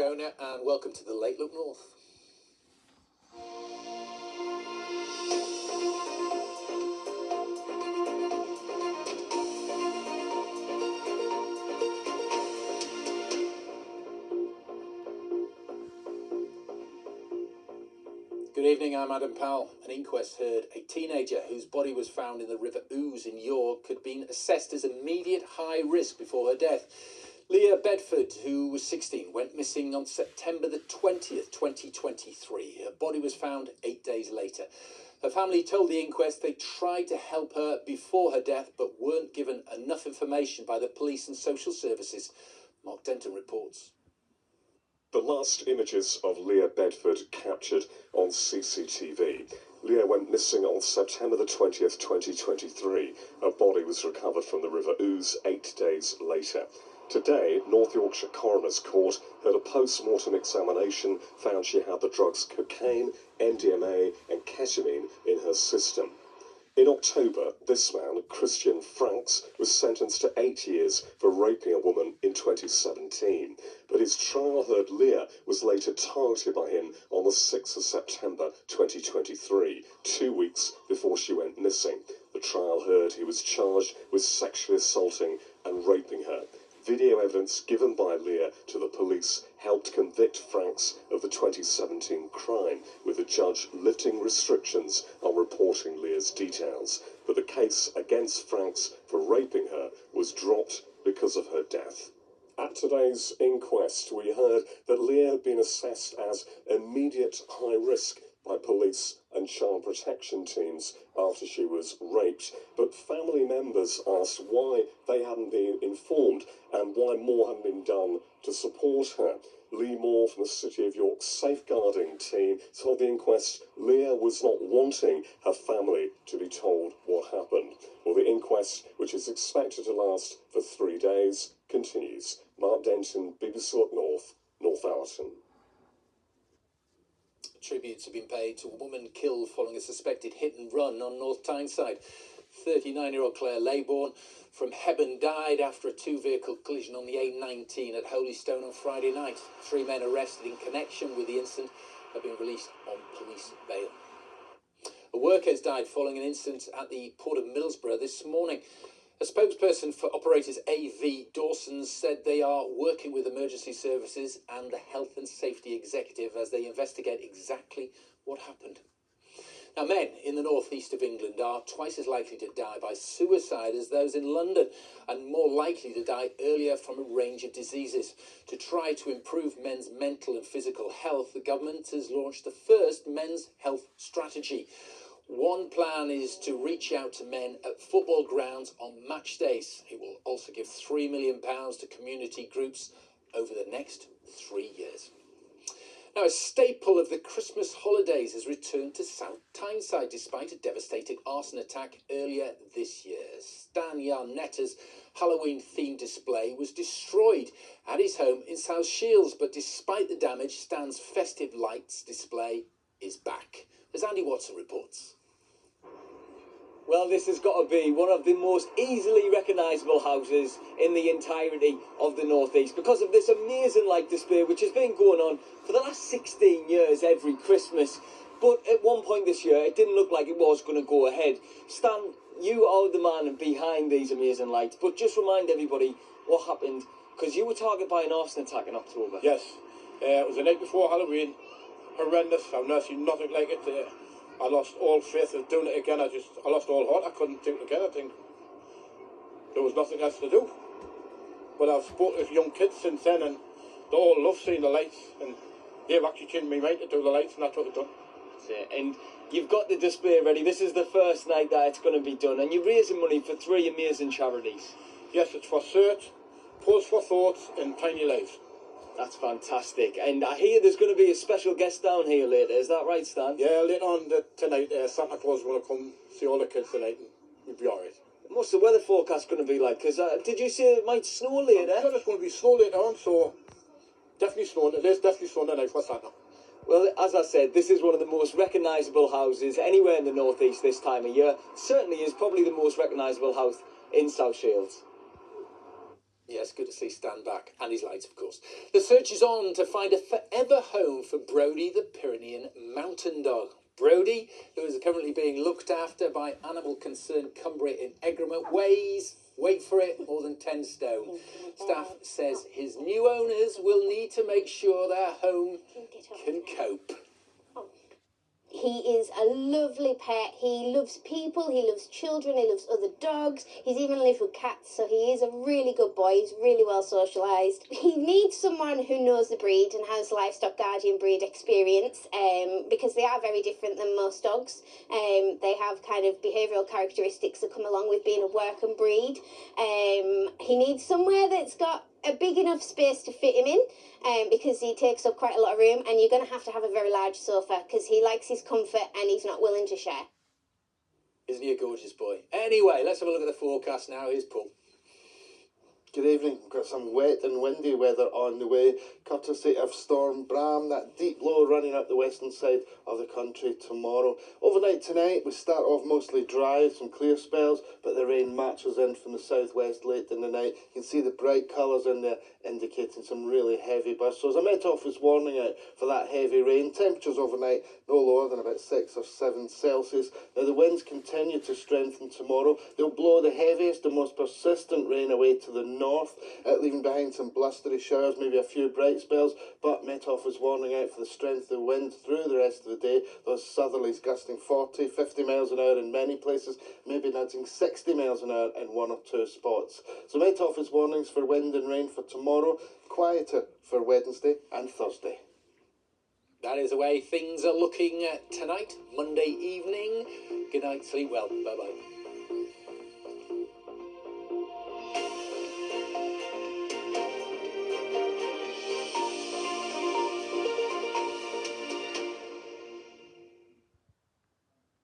Estonia, and welcome to the Late Look North. Good evening, I'm Adam Powell. An inquest heard a teenager whose body was found in the River Ouse in York had been assessed as immediate high risk before her death. Leah Bedford, who was 16, went missing on September the 20th, 2023. Her body was found 8 days later. Her family told the inquest they tried to help her before her death but weren't given enough information by the police and social services. Mark Denton reports. The last images of Leah Bedford captured on CCTV. Leah went missing on September the 20th, 2023. Her body was recovered from the River Ouse 8 days later. Today, North Yorkshire Coroner's Court heard a post-mortem examination found she had the drugs cocaine, MDMA and ketamine in her system. In October, this man, Christian Franks, was sentenced to 8 years for raping a woman in 2017. But his trial heard Leah was later targeted by him on the 6th of September 2023, 2 weeks before she went missing. The trial heard he was charged with sexually assaulting and raping her. Video evidence given by Leah to the police helped convict Franks of the 2017 crime, with the judge lifting restrictions on reporting Leah's details. But the case against Franks for raping her was dropped because of her death. At today's inquest, we heard that Leah had been assessed as immediate high risk by police and child protection teams after she was raped, but family members asked why they hadn't been informed and why more hadn't been done to support her. Lee Moore from the City of York safeguarding team told the inquest Leah was not wanting her family to be told what happened. Well, the inquest, which is expected to last for 3 days, continues. Mark Denton, BBC One NE&C, North Allerton. Tributes have been paid to a woman killed following a suspected hit and run on North Tyneside. 39-year-old Claire Laybourne from Hebburn died after a two-vehicle collision on the A19 at Holystone on Friday night. 3 men arrested in connection with the incident have been released on police bail. A worker has died following an incident at the Port of Middlesbrough this morning. A spokesperson for operators AV Dawson said they are working with emergency services and the health and safety executive as they investigate exactly what happened. Now, men in the northeast of England are twice as likely to die by suicide as those in London, and more likely to die earlier from a range of diseases. To try to improve men's mental and physical health, the government has launched the first men's health strategy. One plan is to reach out to men at football grounds on match days. It will also give £3 million to community groups over the next 3 years. Now, a staple of the Christmas holidays has returned to South Tyneside despite a devastating arson attack earlier this year. Stan Yarnetta's Halloween-themed display was destroyed at his home in South Shields, but despite the damage, Stan's festive lights display is back. As Andy Watson reports. Well, this has got to be one of the most easily recognisable houses in the entirety of the North East because of this amazing light display which has been going on for the last 16 years every Christmas. But at one point this year, it didn't look like it was going to go ahead. Stan, you are the man behind these amazing lights, but just remind everybody what happened, because you were targeted by an arson attack in October. Yes, it was the night before Halloween. Horrendous. I've never seen nothing like it. I lost all faith of doing it again. I lost all heart. I couldn't do it again. I think there was nothing else to do. But I've spoken to young kids since then, and they all love seeing the lights, and they've actually changed me mind to do the lights, and that's what I've done. That's it. And you've got the display ready. This is the first night that it's going to be done, and you're raising money for 3 amazing charities. Yes, it's for Search, Pause for Thoughts, and Tiny Lives. That's fantastic. And I hear there's going to be a special guest down here later. Is that right, Stan? Yeah, later on tonight, Santa Claus is going to come see all the kids tonight, and we'll be all right. What's the weather forecast going to be like? Because did you say it might snow later? I'm sure it's going to be snow later on, so definitely snowing. It is definitely snowing tonight for Santa. Well, as I said, this is one of the most recognisable houses anywhere in the North East this time of year. Certainly is probably the most recognisable house in South Shields. Yes, good to see Stan back. And his lights, of course. The search is on to find a forever home for Brody, the Pyrenean mountain dog. Brody, who is currently being looked after by animal concern Cumbria in Egremont, weighs, wait for it, more than 10 stone. Staff says his new owners will need to make sure their home can cope. He is a lovely pet. He loves people, he loves children, he loves other dogs. He's even lived with cats, so he is a really good boy. He's really well socialised. He needs someone who knows the breed and has livestock guardian breed experience, because they are very different than most dogs. They have kind of behavioural characteristics that come along with being a working breed. He needs somewhere that's got a big enough space to fit him in, because he takes up quite a lot of room, and you're going to have a very large sofa because he likes his comfort and he's not willing to share. Isn't he a gorgeous boy? Anyway, let's have a look at the forecast now. Here's Paul. Good evening. We've got some wet and windy weather on the way, courtesy of Storm Bram, that deep low running up the western side of the country tomorrow. Overnight tonight, we start off mostly dry, some clear spells, but the rain marches in from the southwest late in the night. You can see the bright colours in there indicating some really heavy bursts. So as a Met Office warning out for that heavy rain, temperatures overnight no lower than about 6 or 7 Celsius. Now the winds continue to strengthen tomorrow. They'll blow the heaviest and most persistent rain away to the north, leaving behind some blustery showers, maybe a few bright spells, but Met Office warning out for the strength of the wind through the rest of the day. Those southerlies gusting 40, 50 miles an hour in many places, maybe nudging 60 miles an hour in 1 or 2 spots. So Met Office warnings for wind and rain for tomorrow, quieter for Wednesday and Thursday. That is the way things are looking tonight, Monday evening. Good night, sleep well. Bye-bye.